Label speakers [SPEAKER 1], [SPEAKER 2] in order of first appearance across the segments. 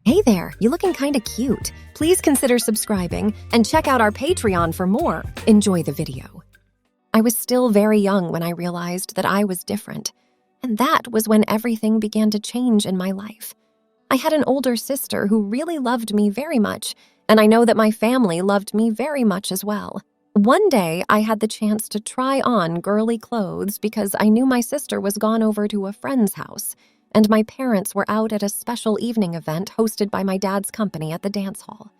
[SPEAKER 1] Hey there, you looking kinda cute. Please consider subscribing and check out our Patreon for more. Enjoy the video. I was still very young when I realized that I was different, and that was when everything began to change in my life. I had an older sister who really loved me very much, and I know that my family loved me very much as well. One day, I had the chance to try on girly clothes because I knew my sister was gone over to a friend's house, and my parents were out at a special evening event hosted by my dad's company at the dance hall.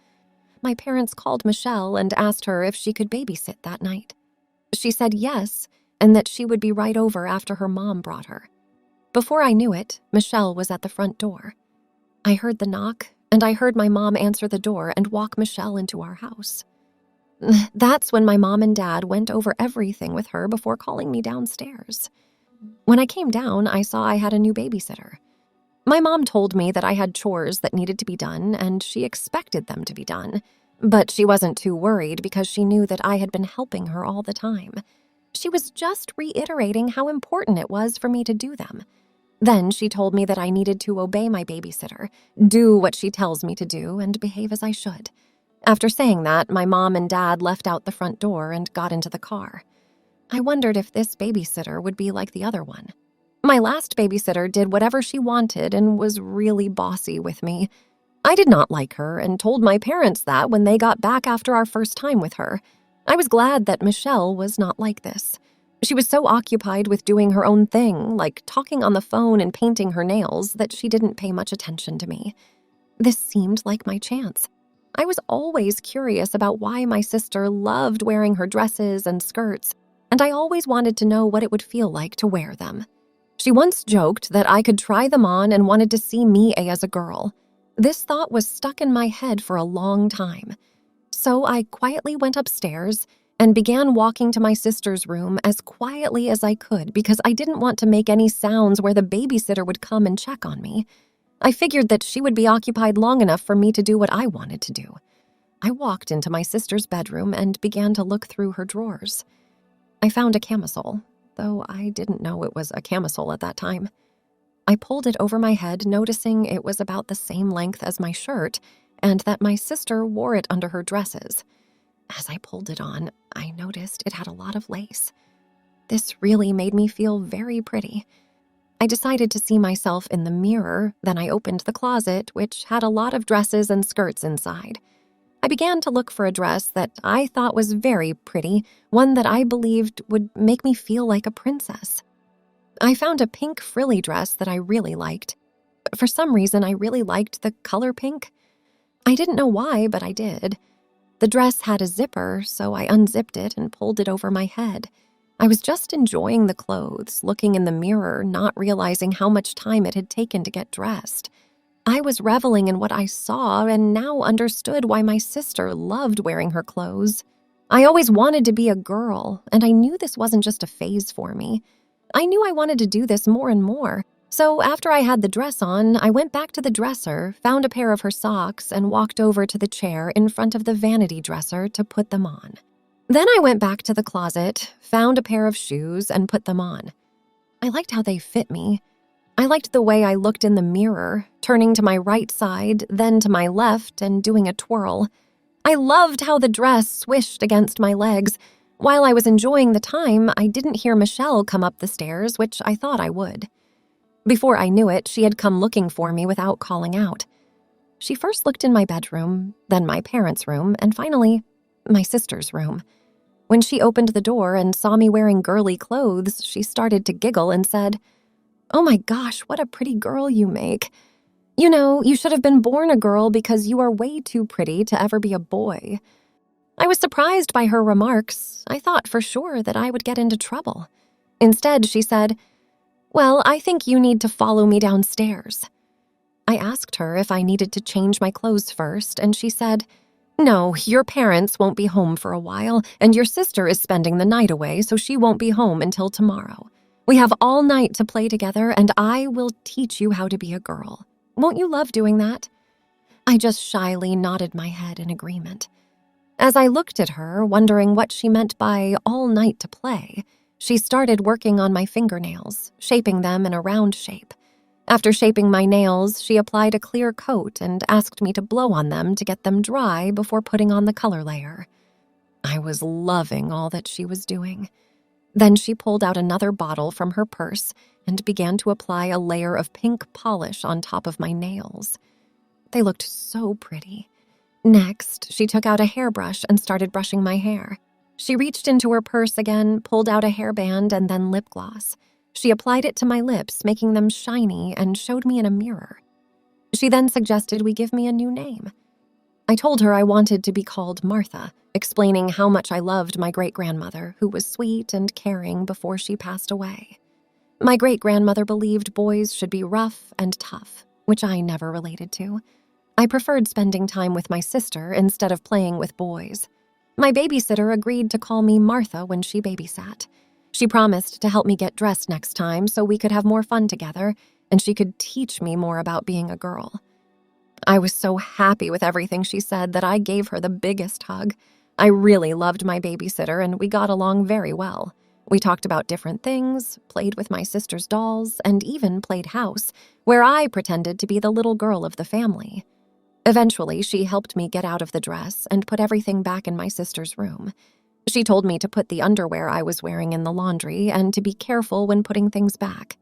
[SPEAKER 1] My parents called Michelle and asked her if she could babysit that night. She said yes, and that she would be right over after her mom brought her. Before I knew it, Michelle was at the front door. I heard the knock, and I heard my mom answer the door and walk Michelle into our house. That's when my mom and dad went over everything with her before calling me downstairs. When I came down, I saw I had a new babysitter. My mom told me that I had chores that needed to be done, and she expected them to be done. But she wasn't too worried because she knew that I had been helping her all the time. She was just reiterating how important it was for me to do them. Then she told me that I needed to obey my babysitter, do what she tells me to do, and behave as I should. After saying that, my mom and dad left out the front door and got into the car. I wondered if this babysitter would be like the other one. My last babysitter did whatever she wanted and was really bossy with me. I did not like her and told my parents that when they got back after our first time with her. I was glad that Michelle was not like this. She was so occupied with doing her own thing, like talking on the phone and painting her nails, that she didn't pay much attention to me. This seemed like my chance. I was always curious about why my sister loved wearing her dresses and skirts, and I always wanted to know what it would feel like to wear them. She once joked that I could try them on and wanted to see me as a girl. This thought was stuck in my head for a long time. So I quietly went upstairs and began walking to my sister's room as quietly as I could because I didn't want to make any sounds where the babysitter would come and check on me. I figured that she would be occupied long enough for me to do what I wanted to do. I walked into my sister's bedroom and began to look through her drawers. I found a camisole, though I didn't know it was a camisole at that time. I pulled it over my head, noticing it was about the same length as my shirt and that my sister wore it under her dresses. As I pulled it on, I noticed it had a lot of lace. This really made me feel very pretty. I decided to see myself in the mirror, then I opened the closet, which had a lot of dresses and skirts inside. I began to look for a dress that I thought was very pretty, one that I believed would make me feel like a princess. I found a pink frilly dress that I really liked. For some reason, I really liked the color pink. I didn't know why, but I did. The dress had a zipper, so I unzipped it and pulled it over my head. I was just enjoying the clothes, looking in the mirror, not realizing how much time it had taken to get dressed. I was reveling in what I saw and now understood why my sister loved wearing her clothes. I always wanted to be a girl, and I knew this wasn't just a phase for me. I knew I wanted to do this more and more. So after I had the dress on, I went back to the dresser, found a pair of her socks, and walked over to the chair in front of the vanity dresser to put them on. Then I went back to the closet, found a pair of shoes, and put them on. I liked how they fit me. I liked the way I looked in the mirror, turning to my right side, then to my left, and doing a twirl. I loved how the dress swished against my legs. While I was enjoying the time, I didn't hear Michelle come up the stairs, which I thought I would. Before I knew it, she had come looking for me without calling out. She first looked in my bedroom, then my parents' room, and finally, my sister's room. When she opened the door and saw me wearing girly clothes, she started to giggle and said, "Oh my gosh, what a pretty girl you make. You know, you should have been born a girl because you are way too pretty to ever be a boy." I was surprised by her remarks. I thought for sure that I would get into trouble. Instead, she said, "Well, I think you need to follow me downstairs." I asked her if I needed to change my clothes first, and she said, "No, your parents won't be home for a while, and your sister is spending the night away, so she won't be home until tomorrow. We have all night to play together, and I will teach you how to be a girl. Won't you love doing that?" I just shyly nodded my head in agreement. As I looked at her, wondering what she meant by all night to play, she started working on my fingernails, shaping them in a round shape. After shaping my nails, she applied a clear coat and asked me to blow on them to get them dry before putting on the color layer. I was loving all that she was doing. Then she pulled out another bottle from her purse and began to apply a layer of pink polish on top of my nails. They looked so pretty. Next, she took out a hairbrush and started brushing my hair. She reached into her purse again, pulled out a hairband and then lip gloss. She applied it to my lips, making them shiny, and showed me in a mirror. She then suggested we give me a new name. I told her I wanted to be called Martha, explaining how much I loved my great-grandmother, who was sweet and caring before she passed away. My great-grandmother believed boys should be rough and tough, which I never related to. I preferred spending time with my sister instead of playing with boys. My babysitter agreed to call me Martha when she babysat. She promised to help me get dressed next time so we could have more fun together, and she could teach me more about being a girl. I was so happy with everything she said that I gave her the biggest hug. I really loved my babysitter, and we got along very well. We talked about different things, played with my sister's dolls, and even played house, where I pretended to be the little girl of the family. Eventually, she helped me get out of the dress and put everything back in my sister's room. She told me to put the underwear I was wearing in the laundry and to be careful when putting things back.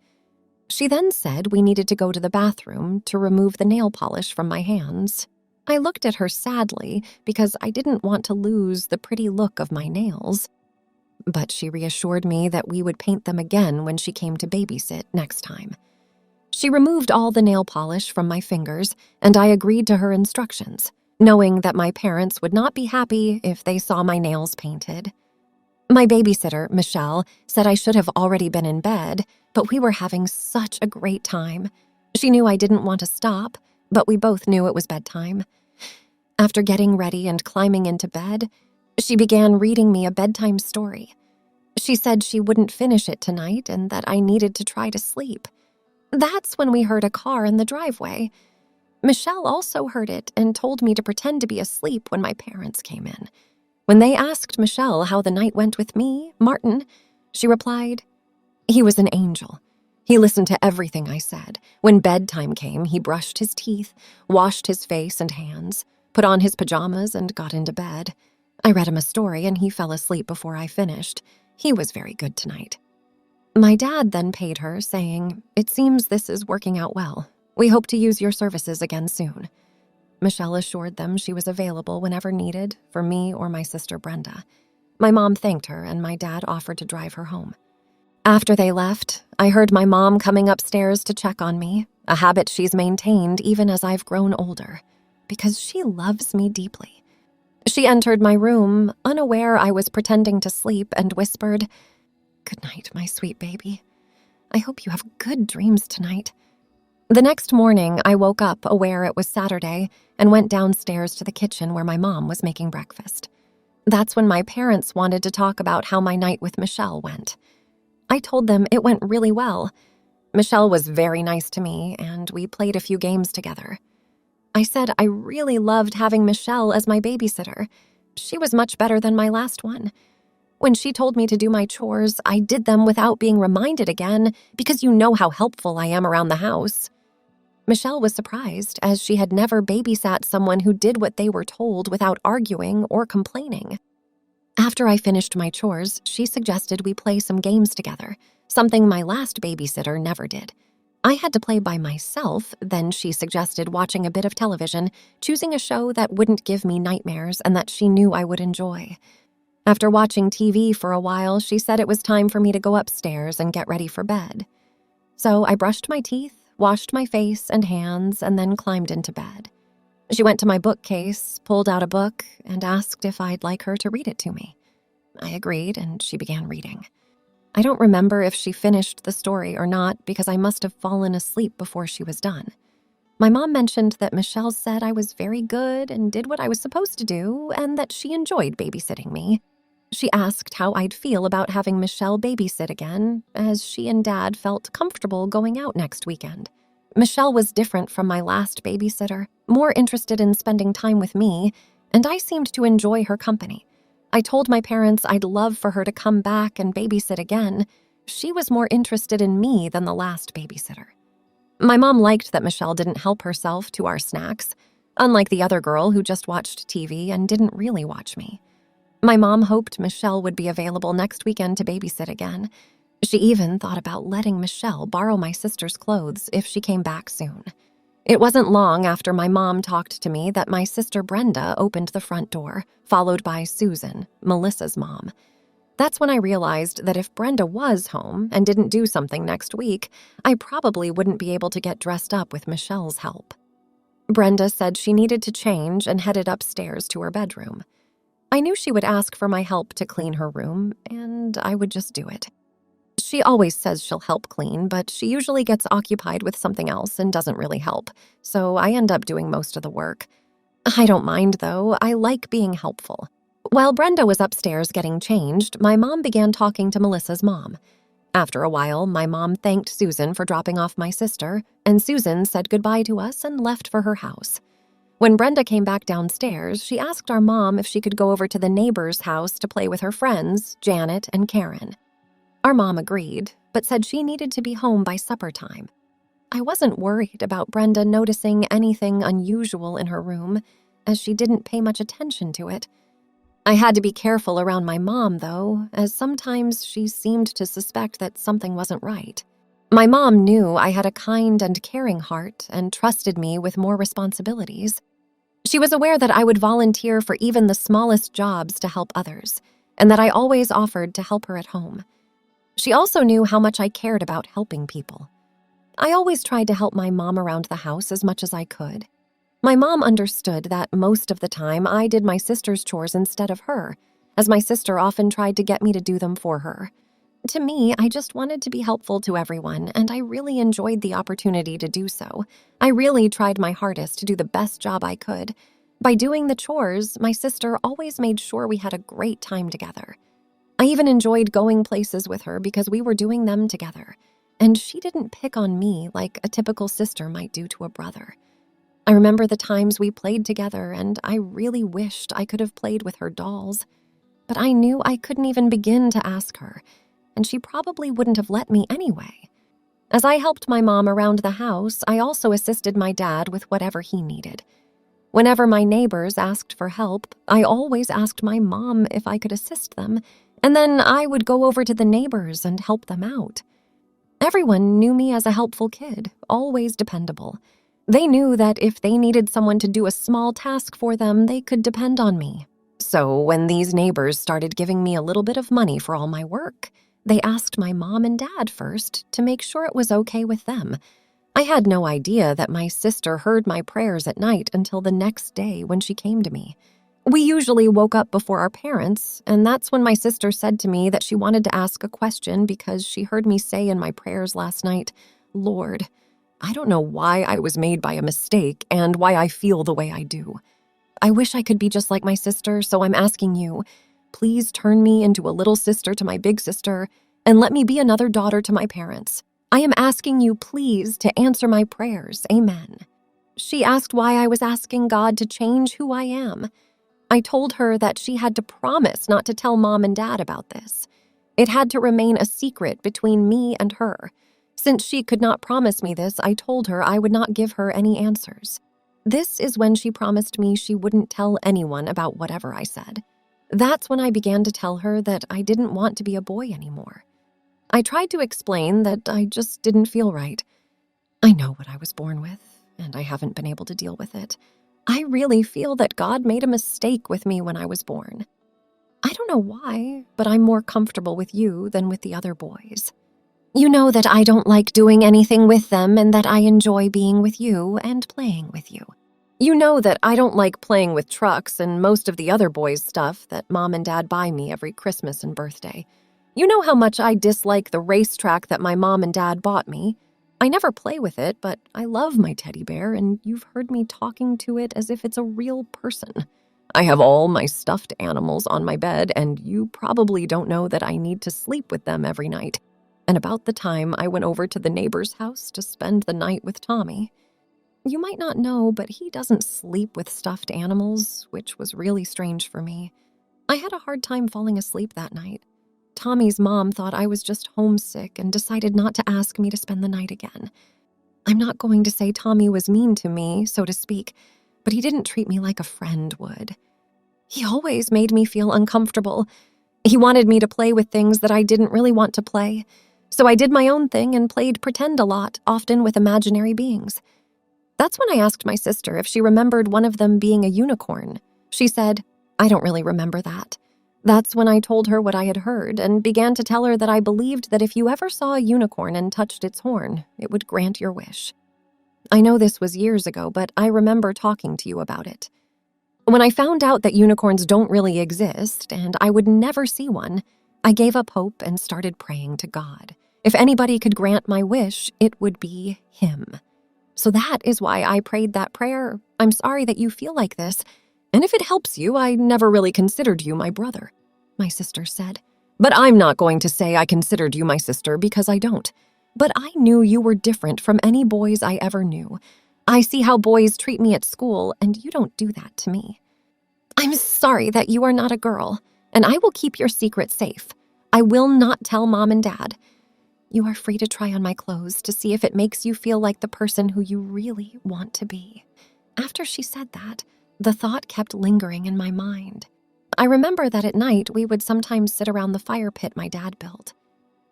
[SPEAKER 1] She then said we needed to go to the bathroom to remove the nail polish from my hands. I looked at her sadly because I didn't want to lose the pretty look of my nails. But she reassured me that we would paint them again when she came to babysit next time. She removed all the nail polish from my fingers, and I agreed to her instructions, knowing that my parents would not be happy if they saw my nails painted. My babysitter, Michelle, said I should have already been in bed, but we were having such a great time. She knew I didn't want to stop, but we both knew it was bedtime. After getting ready and climbing into bed, she began reading me a bedtime story. She said she wouldn't finish it tonight and that I needed to try to sleep. That's when we heard a car in the driveway. Michelle also heard it and told me to pretend to be asleep when my parents came in. When they asked Michelle how the night went with me, Martin, she replied, "He was an angel. He listened to everything I said. When bedtime came, he brushed his teeth, washed his face and hands, put on his pajamas, and got into bed. I read him a story and he fell asleep before I finished. He was very good tonight." My dad then paid her, saying, "It seems this is working out well. We hope to use your services again soon." Michelle assured them she was available whenever needed for me or my sister Brenda. My mom thanked her and my dad offered to drive her home. After they left, I heard my mom coming upstairs to check on me, a habit she's maintained even as I've grown older, because she loves me deeply. She entered my room, unaware I was pretending to sleep, and whispered, "Good night, my sweet baby. I hope you have good dreams tonight." The next morning, I woke up aware it was Saturday and went downstairs to the kitchen where my mom was making breakfast. That's when my parents wanted to talk about how my night with Michelle went. I told them it went really well. Michelle was very nice to me, and we played a few games together. I said I really loved having Michelle as my babysitter. She was much better than my last one. When she told me to do my chores, I did them without being reminded again, because you know how helpful I am around the house. Michelle was surprised, as she had never babysat someone who did what they were told without arguing or complaining. After I finished my chores, she suggested we play some games together, something my last babysitter never did. I had to play by myself, then she suggested watching a bit of television, choosing a show that wouldn't give me nightmares and that she knew I would enjoy. After watching TV for a while, she said it was time for me to go upstairs and get ready for bed. So I brushed my teeth, washed my face and hands, and then climbed into bed. She went to my bookcase, pulled out a book, and asked if I'd like her to read it to me. I agreed, and she began reading. I don't remember if she finished the story or not because I must have fallen asleep before she was done. My mom mentioned that Michelle said I was very good and did what I was supposed to do, and that she enjoyed babysitting me. She asked how I'd feel about having Michelle babysit again, as she and Dad felt comfortable going out next weekend. Michelle was different from my last babysitter, more interested in spending time with me, and I seemed to enjoy her company. I told my parents I'd love for her to come back and babysit again. She was more interested in me than the last babysitter. My mom liked that Michelle didn't help herself to our snacks, unlike the other girl who just watched TV and didn't really watch me. My mom hoped Michelle would be available next weekend to babysit again. She even thought about letting Michelle borrow my sister's clothes if she came back soon. It wasn't long after my mom talked to me that my sister Brenda opened the front door, followed by Susan, Melissa's mom. That's when I realized that if Brenda was home and didn't do something next week, I probably wouldn't be able to get dressed up with Michelle's help. Brenda said she needed to change and headed upstairs to her bedroom. I knew she would ask for my help to clean her room, and I would just do it. She always says she'll help clean, but she usually gets occupied with something else and doesn't really help, so I end up doing most of the work. I don't mind, though. I like being helpful. While Brenda was upstairs getting changed, my mom began talking to Melissa's mom. After a while, my mom thanked Susan for dropping off my sister, and Susan said goodbye to us and left for her house. When Brenda came back downstairs, she asked our mom if she could go over to the neighbor's house to play with her friends, Janet and Karen. Our mom agreed, but said she needed to be home by supper time. I wasn't worried about Brenda noticing anything unusual in her room, as she didn't pay much attention to it. I had to be careful around my mom, though, as sometimes she seemed to suspect that something wasn't right. My mom knew I had a kind and caring heart and trusted me with more responsibilities. She was aware that I would volunteer for even the smallest jobs to help others, and that I always offered to help her at home. She also knew how much I cared about helping people. I always tried to help my mom around the house as much as I could. My mom understood that most of the time I did my sister's chores instead of her, as my sister often tried to get me to do them for her. To me, I just wanted to be helpful to everyone, and I really enjoyed the opportunity to do so. I really tried my hardest to do the best job I could. By doing the chores, my sister always made sure we had a great time together. I even enjoyed going places with her because we were doing them together, and she didn't pick on me like a typical sister might do to a brother. I remember the times we played together, and I really wished I could have played with her dolls, but I knew I couldn't even begin to ask her, and she probably wouldn't have let me anyway. As I helped my mom around the house, I also assisted my dad with whatever he needed. Whenever my neighbors asked for help, I always asked my mom if I could assist them, and then I would go over to the neighbors and help them out. Everyone knew me as a helpful kid, always dependable. They knew that if they needed someone to do a small task for them, they could depend on me. So when these neighbors started giving me a little bit of money for all my work, they asked my mom and dad first to make sure it was okay with them. I had no idea that my sister heard my prayers at night until the next day when she came to me. We usually woke up before our parents, and that's when my sister said to me that she wanted to ask a question because she heard me say in my prayers last night, "Lord, I don't know why I was made by a mistake and why I feel the way I do. I wish I could be just like my sister, so I'm asking you, please turn me into a little sister to my big sister and let me be another daughter to my parents. I am asking you, please, to answer my prayers. Amen." She asked why I was asking God to change who I am. I told her that she had to promise not to tell Mom and Dad about this. It had to remain a secret between me and her. Since she could not promise me this, I told her I would not give her any answers. This is when she promised me she wouldn't tell anyone about whatever I said. That's when I began to tell her that I didn't want to be a boy anymore. I tried to explain that I just didn't feel right. I know what I was born with, and I haven't been able to deal with it. I really feel that God made a mistake with me when I was born. I don't know why, but I'm more comfortable with you than with the other boys. You know that I don't like doing anything with them and that I enjoy being with you and playing with you. You know that I don't like playing with trucks and most of the other boys' stuff that Mom and Dad buy me every Christmas and birthday. You know how much I dislike the racetrack that my mom and dad bought me. I never play with it, but I love my teddy bear, and you've heard me talking to it as if it's a real person. I have all my stuffed animals on my bed, and you probably don't know that I need to sleep with them every night. And about the time I went over to the neighbor's house to spend the night with Tommy. You might not know, but he doesn't sleep with stuffed animals, which was really strange for me. I had a hard time falling asleep that night. Tommy's mom thought I was just homesick and decided not to ask me to spend the night again. I'm not going to say Tommy was mean to me, so to speak, but he didn't treat me like a friend would. He always made me feel uncomfortable. He wanted me to play with things that I didn't really want to play, so I did my own thing and played pretend a lot, often with imaginary beings. That's when I asked my sister if she remembered one of them being a unicorn. She said, "I don't really remember that." That's when I told her what I had heard and began to tell her that I believed that if you ever saw a unicorn and touched its horn, it would grant your wish. I know this was years ago, but I remember talking to you about it. When I found out that unicorns don't really exist and I would never see one, I gave up hope and started praying to God. If anybody could grant my wish, it would be him. So that is why I prayed that prayer. I'm sorry that you feel like this. And if it helps you, I never really considered you my brother, my sister said. But I'm not going to say I considered you my sister because I don't. But I knew you were different from any boys I ever knew. I see how boys treat me at school, and you don't do that to me. I'm sorry that you are not a girl, and I will keep your secret safe. I will not tell Mom and Dad. You are free to try on my clothes to see if it makes you feel like the person who you really want to be. After she said that, the thought kept lingering in my mind. I remember that at night we would sometimes sit around the fire pit my dad built.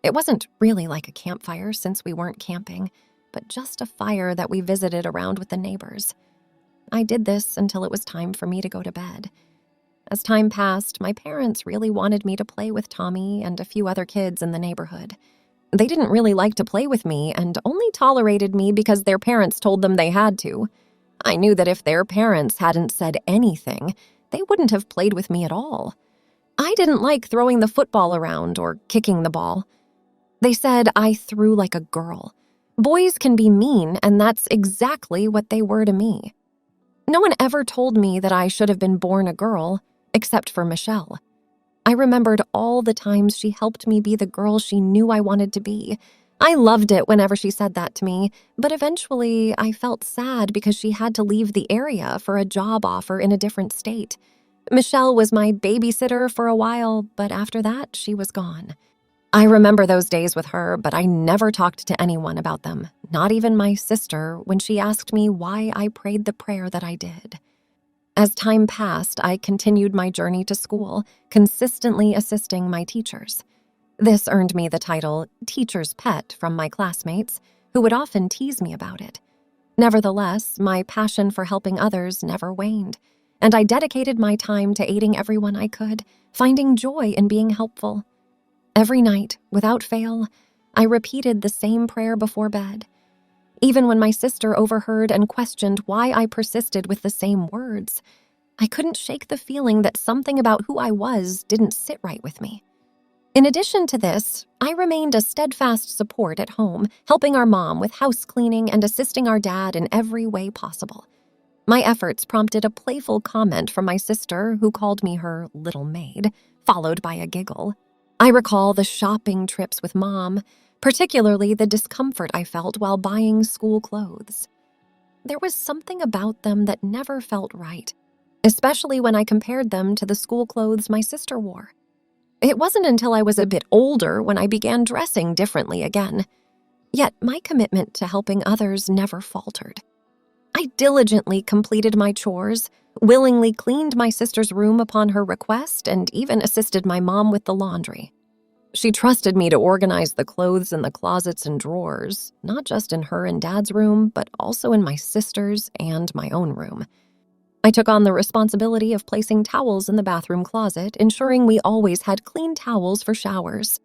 [SPEAKER 1] It wasn't really like a campfire since we weren't camping, but just a fire that we visited around with the neighbors. I did this until it was time for me to go to bed. As time passed, my parents really wanted me to play with Tommy and a few other kids in the neighborhood. They didn't really like to play with me and only tolerated me because their parents told them they had to. I knew that if their parents hadn't said anything, they wouldn't have played with me at all. I didn't like throwing the football around or kicking the ball. They said I threw like a girl. Boys can be mean, and that's exactly what they were to me. No one ever told me that I should have been born a girl, except for Michelle. I remembered all the times she helped me be the girl she knew I wanted to be. I loved it whenever she said that to me, but eventually I felt sad because she had to leave the area for a job offer in a different state. Michelle was my babysitter for a while, but after that, she was gone. I remember those days with her, but I never talked to anyone about them, not even my sister, when she asked me why I prayed the prayer that I did. As time passed, I continued my journey to school, consistently assisting my teachers. This earned me the title teacher's pet from my classmates, who would often tease me about it. Nevertheless, my passion for helping others never waned, and I dedicated my time to aiding everyone I could, finding joy in being helpful. Every night, without fail, I repeated the same prayer before bed. Even when my sister overheard and questioned why I persisted with the same words, I couldn't shake the feeling that something about who I was didn't sit right with me. In addition to this, I remained a steadfast support at home, helping our mom with house cleaning and assisting our dad in every way possible. My efforts prompted a playful comment from my sister, who called me her little maid, followed by a giggle. I recall the shopping trips with Mom, particularly the discomfort I felt while buying school clothes. There was something about them that never felt right, especially when I compared them to the school clothes my sister wore. It wasn't until I was a bit older when I began dressing differently again. Yet my commitment to helping others never faltered. I diligently completed my chores, willingly cleaned my sister's room upon her request, and even assisted my mom with the laundry. She trusted me to organize the clothes in the closets and drawers, not just in her and Dad's room, but also in my sister's and my own room. I took on the responsibility of placing towels in the bathroom closet, ensuring we always had clean towels for showers.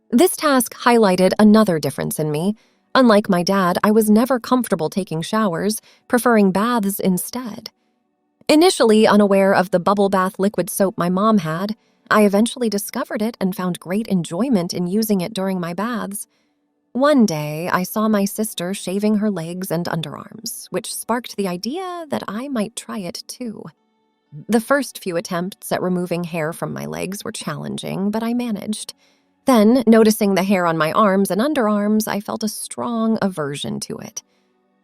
[SPEAKER 1] This task highlighted another difference in me. Unlike my dad, I was never comfortable taking showers, preferring baths instead. Initially unaware of the bubble bath liquid soap my mom had, I eventually discovered it and found great enjoyment in using it during my baths. One day, I saw my sister shaving her legs and underarms, which sparked the idea that I might try it too. The first few attempts at removing hair from my legs were challenging, but I managed. Then, noticing the hair on my arms and underarms, I felt a strong aversion to it.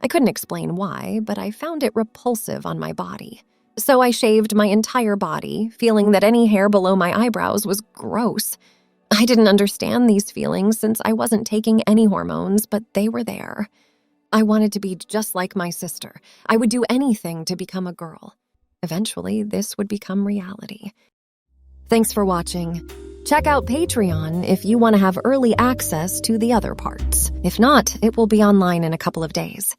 [SPEAKER 1] I couldn't explain why, but I found it repulsive on my body. So I shaved my entire body, feeling that any hair below my eyebrows was gross. I didn't understand these feelings since I wasn't taking any hormones, but they were there. I wanted to be just like my sister. I would do anything to become a girl. Eventually, this would become reality. Thanks for watching. Check out Patreon if you want to have early access to the other parts. If not, it will be online in a couple of days.